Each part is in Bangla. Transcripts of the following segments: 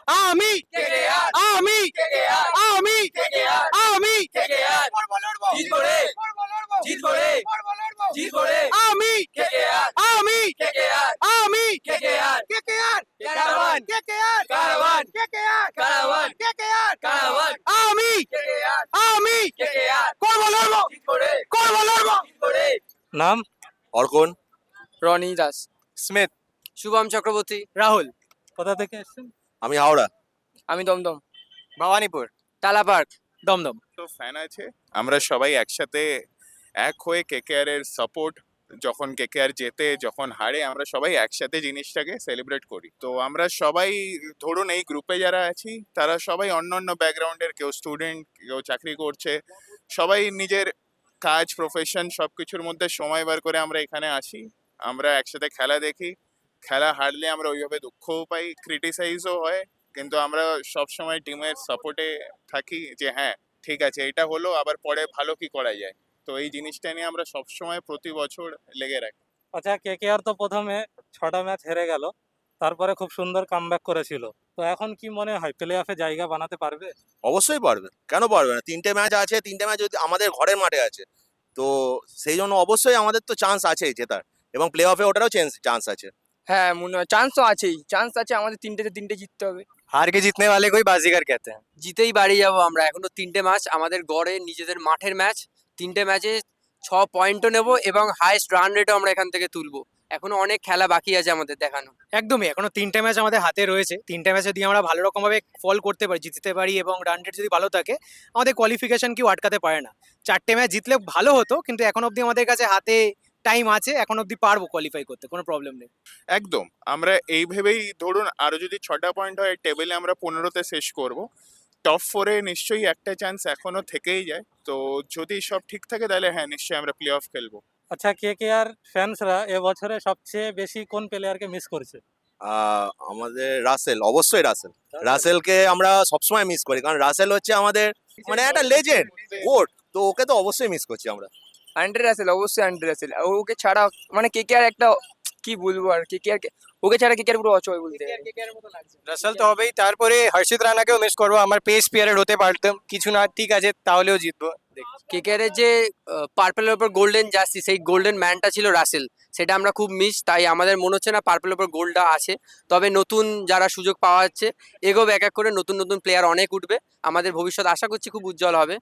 আমি KKR আমি KKR আমি KKR আমি KKR জিতবো রে জিতবো রে জিতবো রে আমি KKR আমি KKR আমি KKR কেকেআর কারাবান কেকেআর কারাবান কেকেআর কারাবান কেকেআর কারাবান আমি KKR আমি KKR করবো লড়বো জিতবো রে করবো লড়বো জিতবো রে নাম অর্কন, রনি দাস স্মিথ শুভম চক্রবর্তী রাহুল কোথা থেকে এসেছেন আমি হাওড়া। আমি দমদম ভবানীপুর টালা পার্ক দমদম তো ফ্যান আছে, আমরা সবাই একসাথে এক হয়ে কেকেআর এর সাপোর্ট, যখন কেকেআর জেতে যখন হারে আমরা সবাই একসাথে জিনিসটাকে সেলিব্রেট করি। তো আমরা সবাই ধরুন এই গ্রুপে যারা আছি তারা সবাই অন্য অন্য ব্যাকগ্রাউন্ডের, কেউ স্টুডেন্ট, কেউ চাকরি করছে, সবাই নিজের কাজ প্রফেশন সবকিছুর মধ্যে সময় বার করে আমরা এখানে আসি, আমরা একসাথে খেলা দেখি। খেলা হারলে আমরা ওইভাবে দুঃখও পাই, ক্রিটিসাইজও হয়, কিন্তু আমরা সবসময় টিমের সাপোর্টে থাকি যে হ্যাঁ ঠিক আছে এটা হলো, আবার পরে ভালো কি করা যায়। তো এই জিনিসটা নিয়ে আমরা সবসময় প্রতি বছর লেগে রাখি। আচ্ছা, কেকেআর তো প্রথমে 6টা ম্যাচ হেরে গেল, তারপরে খুব সুন্দর কামব্যাক করেছিল। তো এখন কি মনে হয় প্লে অফে জায়গা বানাতে পারবে? অবশ্যই পারবে, কেন পারবে না? 3টে ম্যাচ আছে, 3টে ম্যাচ যদি আমাদের ঘরের মাঠে আছে, তো সেই জন্য অবশ্যই আমাদের তো চান্স আছেই জেতার, এবং প্লে অফে ওটারও চান্স আছে। হ্যাঁ মনে হয় চান্স তো আছেই, চান্স আছে, আমাদের তিনটে জিততে হবে। हार के जीतने वाले को ही बाजीगर कहते हैं জিতেই বাড়ি যাবো আমরা, এখনো 3টে ম্যাচ আমাদের গড়ে নিজেদের মাঠের ম্যাচ, 3টে ম্যাচে 6 পয়েন্টও নেব এবং হাইয়েস্ট রান রেটও আমরা এখান থেকে তুলবো। এখনো অনেক খেলা বাকি আছে আমাদের দেখানো। একদমই এখনো 3টে ম্যাচ আমাদের হাতে রয়েছে, 3টে ম্যাচ যদি আমরা ভালো রকম ভাবে ফল করতে পারি, জিততে পারি এবং রান রেট যদি ভালো থাকে, আমাদের কোয়ালিফিকেশন কেউ আটকাতে পারে না। 4টে ম্যাচ জিতলে ভালো হতো, কিন্তু এখন অবধি আমাদের কাছে হাতে টাইম আছে, এখন অবধি পারবো কোয়ালিফাই করতে, কোনো প্রবলেম নেই। একদম, আমরা এই ভেবেই ধরুন আরো যদি 6টা পয়েন্ট হয় টেবিলে আমরা 15তে শেষ করব। টপ 4-এ নিশ্চয়ই একটা চান্স এখনো থেকেই যায়, তো যদি সব ঠিক থাকে তাহলে হ্যাঁ নিশ্চয়ই আমরা প্লে অফ খেলবো। আচ্ছা, কেকেআর ফ্যান্সরা এবছরে সবচেয়ে বেশি কোন প্লেয়ারকে মিস করছে? আমাদের রাসেল, অবশ্যই রাসেল। রাসেলকে আমরা সবসময় মিস করি, কারণ রাসেল হচ্ছে আমাদের মানে একটা লেজেন্ড, গোট, তো ওকে তো অবশ্যই মিস করছি আমরা। আন্ড্রে রাসেল, অবশ্যই আন্ড্রে রাসেল। ওকে ছাড়া মানে কেকেআর একটা কি বলবো আর, কেকেআর ওকে ছাড়া কেকেআর পুরো অচয় বলতে গেলে। রাসেল তো হবেই, তারপরে হর্ষিত রানাকেও মিস করবো, আমার পেস প্লেয়ার হতে পারতাম, কিছু না ঠিক আছে তাহলেও জিতবো। কেকেআর এর যে পার্পলের উপর গোল্ডেন জার্সি, সেই গোল্ডেন ম্যানটা ছিল রাসেল, সেটা আমরা খুব মিস, তাই আমাদের মনে হচ্ছে না পার্পলের উপর গোলটা আছে। তবে নতুন যারা সুযোগ পাওয়া যাচ্ছে এগোবে, এক এক করে নতুন নতুন প্লেয়ার অনেক উঠবে, আমাদের ভবিষ্যৎ আশা করছি খুব উজ্জ্বল হবে।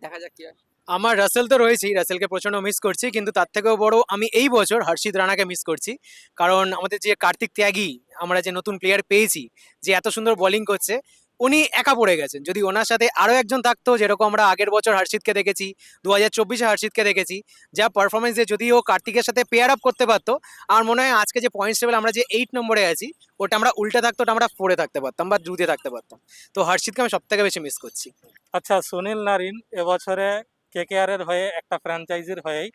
দেখা যাক কি হয়। আমার রাসেল তো রয়েছেই, রাসেলকে প্রচন্ড মিস করছি, কিন্তু তার থেকেও বড় আমি এই বছর হর্ষিত রানাকে মিস করছি। কারণ আমাদের যে কার্তিক ত্যাগী, আমরা যে নতুন প্লেয়ার পেয়েছি, যে এত সুন্দর বোলিং করছে, উনি একা পড়ে গেছেন। যদি ওনার সাথে আরো একজন থাকতো, যেরকম আমরা আগের বছর হর্ষিতকে দেখেছি, 2024-এ হর্ষিতকে দেখেছি, যা পারফরমেন্স দিয়ে যদি ও কার্তিকের সাথে পেয়ার আপ করতে পারতো, আমার মনে হয় আজকে যে পয়েন্টস টেবিল আমরা যে 8 নম্বরে আছি, ওটা আমরা উল্টে থাকতো, ওটা আমরা 4-এ থাকতে পারতাম বা 2-তে থাকতে পারতাম। তো হর্ষিতকে আমি সব থেকে বেশি মিস করছি। আচ্ছা, সুনীল নারিন এবছরে কেকেআর এর হয়ে একটা ফ্র্যাঞ্চাইজির হয়েই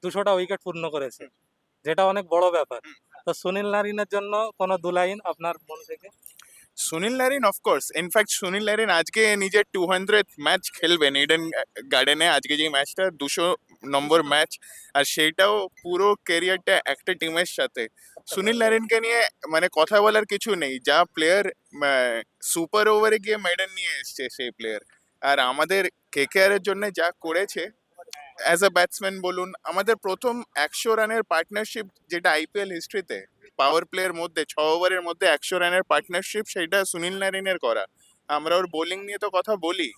200টা উইকেট পূর্ণ করেছে, যেটা অনেক বড় ব্যাপার। তো সুনীল নারিনের জন্য কোনো দু লাইন আপনার মন থেকে? Sunil Narine of course, in fact Sunil Narine আজকে নিজের 200th ম্যাচ খেলবেন ইডেন গার্ডেনে। আজকে যে ম্যাচটা 200 নম্বর ম্যাচ, আর সেইটাও পুরো ক্যারিয়ারটা একটা টিমের সাথে। সুনীল নারিনকে নিয়ে মানে কথা বলার কিছু নেই, যা প্লেয়ার সুপার ওভারে গিয়ে মেডেল নিয়ে এসছে সেই প্লেয়ার। আর আমাদের কেকেআর এর জন্য যা করেছে অ্যাজ আ ব্যাটসম্যান বলুন, আমাদের প্রথম 100 রানের পার্টনারশিপ যেটা আইপিএল হিস্ট্রিতে, পাওয়ার প্লের মধ্যে 6 ওভারের মধ্যে 100 রানের পার্টনারশিপ, সেটা সুনীল নারিনের করা। আমরা ওর বোলিং নিয়ে তো কথা বলি,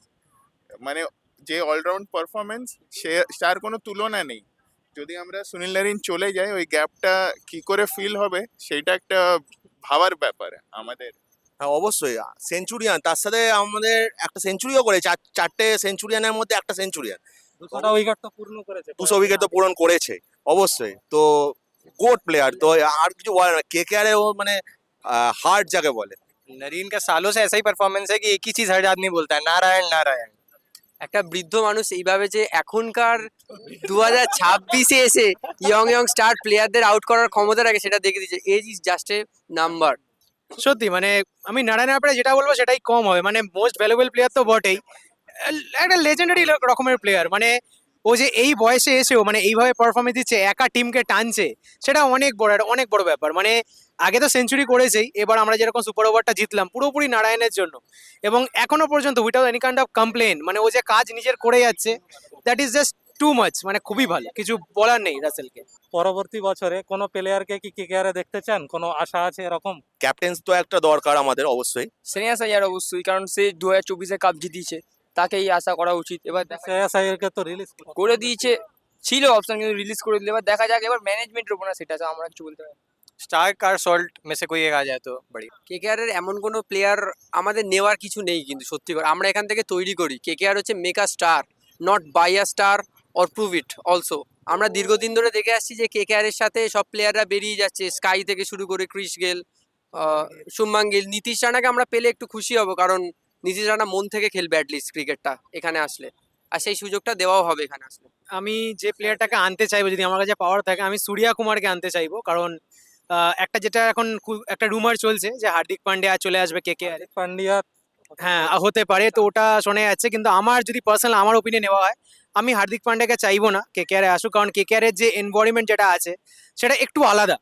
মানে যে অলরাউন্ড পারফরমেন্স, সে তার কোনো তুলনা নেই। যদি আমরা সুনীল নারিন চলে যাই, ওই গ্যাপটা কি করে ফিল হবে সেটা একটা ভাবার ব্যাপার আমাদের। হ্যাঁ অবশ্যই, সেঞ্চুরিয়ান, তার সাথে আমাদের একটা সেঞ্চুরিও করে, 4টে সেঞ্চুরিয়ানের মধ্যে একটা সেঞ্চুরিয়ান, 200টা উইকেট তো পূর্ণ করেছে। 200 উইকেট তো পূরণ করেছে অবশ্যই। তো গোট প্লেয়ার, তো আর কিছু বলে না। কেকেআর এ ও মানে হার্ট যাকে বলে। नरीन का सालों से ऐसा ही परफॉर्मेंस है कि एक ही चीज हर आदमी बोलता है, नारायण नारायण। একটা বৃদ্ধ মানুষ এইভাবে যে এখনকার 2026-এ এসে ইয়ং স্টার প্লেয়ারদের আউট করার ক্ষমতা রাখে, সেটা দেখে দিচ্ছে। Age is just a number. সত্যি মানে আমি নারায়ণের ব্যাপারে যেটা বলবো সেটাই কম হবে, মানে মোস্ট ভ্যালুয়েবল প্লেয়ার তো বটেই, একটা লেজেন্ডারি রকমের প্লেয়ার। মানে ও ও যে এই বয়সে এসেও মানে এইভাবে পারফরমেন্স দিচ্ছে, একা টিমকে টানছে, সেটা অনেক বড় ব্যাপার। মানে আগে তো সেঞ্চুরি করেছেই, এবার আমরা যেরকম সুপার ওভারটা জিতলাম পুরোপুরি নারায়ণের জন্য, এবং এখনো পর্যন্ত without any kind of complain, মানে ও যে কাজ নিজের করে যাচ্ছে, that is just too much, মানে খুবই ভালো, কিছু বলার নেই রাসেলকে। পরবর্তী বছরে কোনো প্লেয়ারকে কি কেকেআরে দেখতে চান? কোনো আশা আছে এরকম? ক্যাপ্টেন্স তো একটা দরকার আমাদের অবশ্যই। শ্রেয়াস আইয়ার অবশ্যই, কারণ সে 2024-এ কাপ জিতিয়েছে, তাকেই আশা করা উচিত। এবার শ্রেয়াস আইয়ারকে তো রিলিজ করে দিয়েছে, ছিল অপশন কিন্তু রিলিজ করে দিলে, এবার দেখা যাক, এবার ম্যানেজমেন্টের উপর না, সেটা তো আমরা কিছু বলতে পারি না। स्टार्क और सॉल्ट में से कोई एक आ जाए तो बढ़िया। কেকেআর এর এমন কোনো প্লেয়ার আমাদের নেওয়ার কিছু নেই, কিন্তু সত্যি করে আমরা এখান থেকে তৈরি করি। কেকেআর হচ্ছে make a star, not by a star or prove it also. আমরা দীর্ঘদিন ধরে দেখে আসছি যে কেকেআর এর সাথে সব প্লেয়াররা বেরিয়ে যাচ্ছে, স্কাই থেকে শুরু করে ক্রিস গেল, শুভমান গিল, নীতিশ রানাকে আমরা পেলে একটু খুশি হব, কারণ নীতিশ রানা মন থেকে খেলবে অ্যাটলিস্ট ক্রিকেটটা এখানে আসলে, আর সেই সুযোগটা দেওয়াও হবে এখানে আসলে। আমি যে প্লেয়ারটাকে আনতে চাইবো, যদি আমার কাছে পাওয়ার থাকে, আমি সূর্যা কুমারকে আনতে চাইবো। কারণ একটা যেটা এখন একটা রুমার চলছে যে হার্দিক পান্ডিয়া চলে আসবে কেকেআর। পান্ডিয়া হ্যাঁ, হতে পারে, তো ওটা শোনা যাচ্ছে, কিন্তু আমার যদি পার্সোনাল আমার ওপিনিয়ন নেওয়া হয়, আমি হার্দিক পান্ডিয়াকে চাইবো না কেকেআরে আসুক, কারণ কেকেআরের যে এনভায়রনমেন্ট যেটা আছে সেটা একটু আলাদা।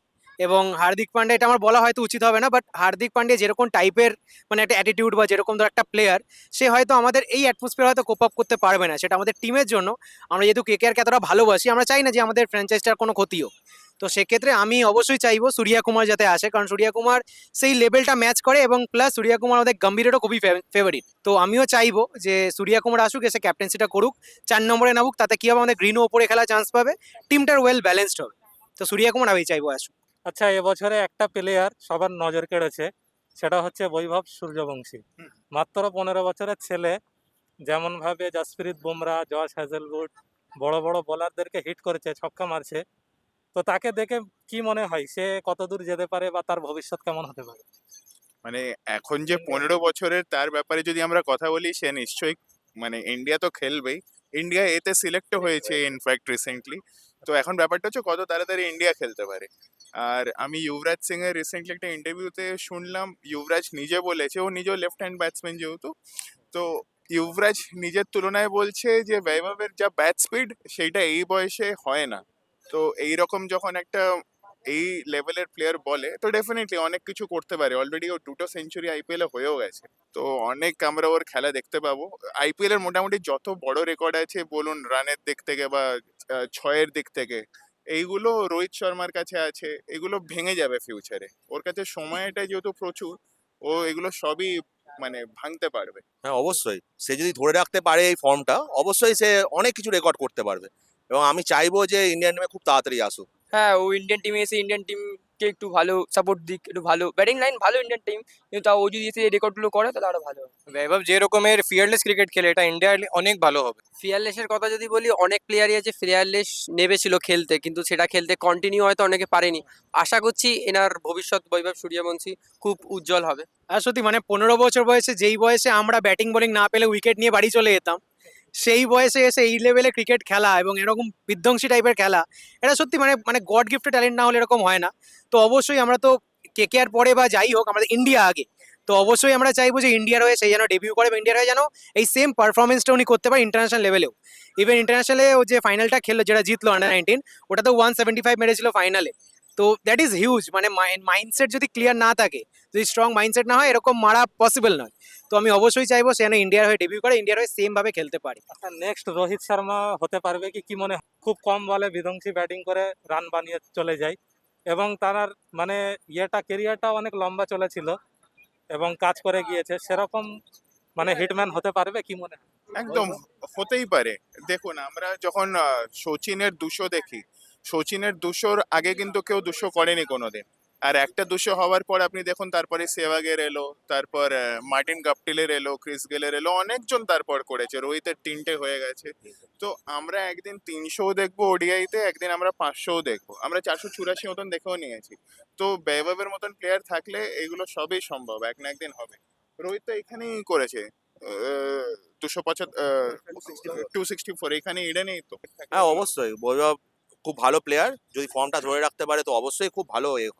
এবং হার্দিক পান্ডিয়া, এটা আমার বলা হয়তো উচিত হবে না, বাট হার্দিক পান্ডিয়া যেরকম টাইপের মানে একটা অ্যাটিটিউড বা যেরকম ধর একটা প্লেয়ার, সে হয়তো আমাদের এই অ্যাটমসফিয়ার হয়তো কোপ আপ করতে পারবে না। সেটা আমাদের টিমের জন্য, আমরা যেহেতু কেকেআরকে এতটা ভালোবাসি, আমরা চাই না যে আমাদের ফ্র্যাঞ্চাইজটার কোনো ক্ষতি হোক। তো সেক্ষেত্রে আমি অবশ্যই চাইবো সূর্যা কুমার যাতে আসে, কারণ সূর্যা কুমার সেই লেভেলটা ম্যাচ করে, এবং প্লাস সূর্যা কুমার আমাদের গম্ভীরেরও খুবই ফেভারিট। তো আমিও চাইবো যে সূর্যা কুমার আসুক, এসে ক্যাপ্টেন্সিটা করুক, 4 নম্বরে নামুক, তাতে কি হবে, আমাদের গ্রিনও ওপরে খেলার চান্স পাবে, টিমটার ওয়েল ব্যালেন্সড হবে। তো সূর্যা কুমার আমি চাইবো আসুক। আচ্ছা, এবছরে একটা প্লেয়ার সবার নজর কেড়েছে, সেটা হচ্ছে বৈভব সূর্যবংশী। মাত্র 15 বছরের ছেলে, যেমন ভাবে জসপ্রীত বুমরা, জশ হ্যাজেলউড বড় বড় বোলারদেরকে হিট করেছে, ছক্কা মারছে, তো তাকে দেখে কি মনে হয় সে কতদূর যেতে পারে বা তার ভবিষ্যৎ কেমন হতে পারে? মানে এখন যে 15 বছরের, তার ব্যাপারে যদি আমরা কথা বলি, সে নিশ্চয়ই মানে ইন্ডিয়া তো খেলবেই। ইন্ডিয়া এতে সিলেক্ট হয়েছে ইনফ্যাক্ট রিসেন্টলি। তো এখন ব্যাপারটা হচ্ছে কত তাড়াতাড়ি ইন্ডিয়া খেলতে পারে। আর আমি যুবরাজ সিং এর রিসেন্টলি একটা ইন্টারভিউতে শুনলাম, যুবরাজ নিজে বলেছে, ও নিজেও লেফট হ্যান্ড ব্যাটসম্যান যেহেতু, তো যুবরাজ নিজের তুলনায় বলছে যে বৈভবের যা ব্যাট স্পিড সেইটা এই বয়সে হয় না। তো এইরকম যখন একটা এই লেভেলের প্লেয়ার বলে, তো ডেফিনেটলি অনেক কিছু করতে পারে। অলরেডি ও 2টো সেঞ্চুরি আইপিএল এ হয়েও গেছে, তো অনেক আমরা ওর খেলা দেখতে পাবো। আইপিএল এর মোটামুটি যত বড় রেকর্ড আছে বলুন, রানের দিক থেকে বা ছয়ের দিক থেকে, এইগুলো রোহিত শর্মার কাছে আছে। এগুলো ভেঙে যাবে ফিউচারে, ওর কাছে সময়টা যেহেতু প্রচুর, ও এগুলো সবই মানে ভাঙতে পারবে। হ্যাঁ অবশ্যই, সে যদি ধরে রাখতে পারে এই ফর্মটা, অবশ্যই সে অনেক কিছু রেকর্ড করতে পারবে। এবং আমি চাইবো যে ইন্ডিয়ান টিমে খুব তাড়াতাড়ি আসুক। হ্যাঁ, ও ইন্ডিয়ান টিমে এসে ইন্ডিয়ান টিমকে একটু ভালো সাপোর্ট দিক, একটু ভালো ব্যাটিং লাইন ভালো ইন্ডিয়ান টিম, কিন্তু তাও ও যদি এসে রেকর্ডগুলো করে তাহলে আরো ভালো হবে। বৈভব যে রকমের ফিয়ারলেস ক্রিকেট খেলে, এটা ইন্ডিয়ার অনেক ভালো হবে। ফিয়ারলেসের কথা যদি বলি, অনেক প্লেয়ারই আছে ফিয়ারলেস নেমেছিল খেলতে, কিন্তু সেটা খেলতে কন্টিনিউ হয়তো অনেকে পারেনি। আশা করছি এনার ভবিষ্যৎ বৈভব সূর্যবংশী খুব উজ্জ্বল হবে। আর সত্যি মানে 15 বছর বয়সে, যেই বয়সে আমরা ব্যাটিং বোলিং না পেলে উইকেট নিয়ে বাড়ি চলে যেতাম, সেই বয়সে এসে এই লেভেলে ক্রিকেট খেলা এবং এরকম বিধ্বংসী টাইপের খেলা, এটা সত্যি মানে মানে গড গিফটেড ট্যালেন্ট, না হলে এরকম হয় না। তো অবশ্যই আমরা তো কেকেআর পরে বা যাই হোক, আমাদের ইন্ডিয়া আগে, তো অবশ্যই আমরা চাইবো যে ইন্ডিয়ার হয়ে সেই যেন ডেবিউ করে, এবং ইন্ডিয়ার হয়ে যেন এই সেম পারফরমেন্সটা উনি করতে পারে ইন্টারন্যাশনাল লেভেলেও। ইভেন ইন্টারন্যাশনালে ও যে ফাইনালটা খেললো, যেটা জিতলো আন্ডার 19, ওটা তো 175 মেরেছিল ফাইনালে। তো দ্যাট ইজ হিউজ। মানে মাইন্ডসেট যদি ক্লিয়ার না থাকে, যদি স্ট্রং মাইন্ডসেট না হয়, এরকম মারা পসিবল নয়। তো আমি অবশ্যই চাইবো সে যেন ইন্ডিয়ার হয়ে ডেবিউ করে, ইন্ডিয়ার হয়ে সেম ভাবে খেলতে পারে। নেক্সট রোহিত শর্মা হতে পারবে কি? কি মনে হয়? খুব কম বলে বিধ্বংসী ব্যাটিং করে রান বানিয়ে চলে যায়, এবং তার মানে কেরিয়ারটা অনেক লম্বা চলেছিল এবং কাজ করে গিয়েছে, সেরকম মানে হিটম্যান হতে পারবে কি মনে হয়? একদম হতেই পারে। দেখুন, আমরা যখন সচিনের 200 দেখি, সচিনের 200-র আগে কিন্তু কেউ 200 করেনি কোনোদিন। আর একটা 200 হওয়ার পর আপনি দেখুন, তারপরে সেভাগের এলো, তারপর মার্টিন গাপটিলের এলো, ক্রিস গেলের এলো, অনেকজন তারপর করেছে। রোহিতের 3টে হয়ে গেছে। তো আমরা একদিন 300ও দেখবো ওডিআইতে, একদিন আমরা 500ও দেখবো, আমরা 484 মতন দেখেও নিয়েছি। তো বৈভবের মতন প্লেয়ার থাকলে এগুলো সবই সম্ভব, এক না একদিন হবে। রোহিত তো এখানেই করেছে 264, এখানে ইডেনেই তো। হ্যাঁ অবশ্যই, বৈভব খুব ভালো প্লেয়ার, যদি ফর্মটা ধরে রাখতে পারে তো অবশ্যই খুব ভালো এ হবে।